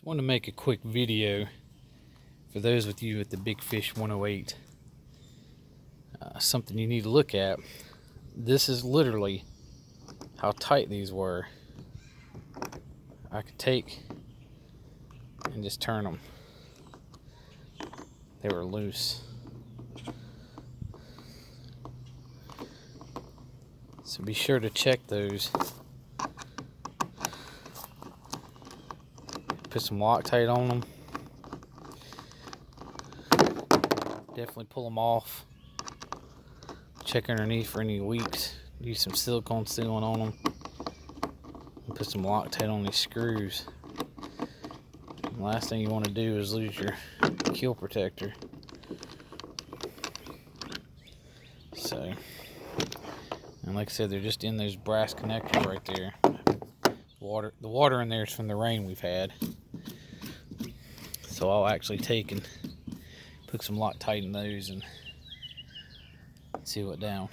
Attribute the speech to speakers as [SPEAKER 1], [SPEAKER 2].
[SPEAKER 1] Just want to make a quick video for those with you at the Big Fish 108. Something you need to look at. This is literally how tight these were. I could take and just turn them. They were loose. So be sure to check those. Put some Loctite on them. Definitely pull them off. Check underneath for any leaks. Use some silicone sealant on them. And put some Loctite on these screws. And the last thing you want to do is lose your keel protector. So, and like I said, they're just in those brass connectors right there. The water in there is from the rain we've had. So I'll actually take and put some Loctite in those and seal it down.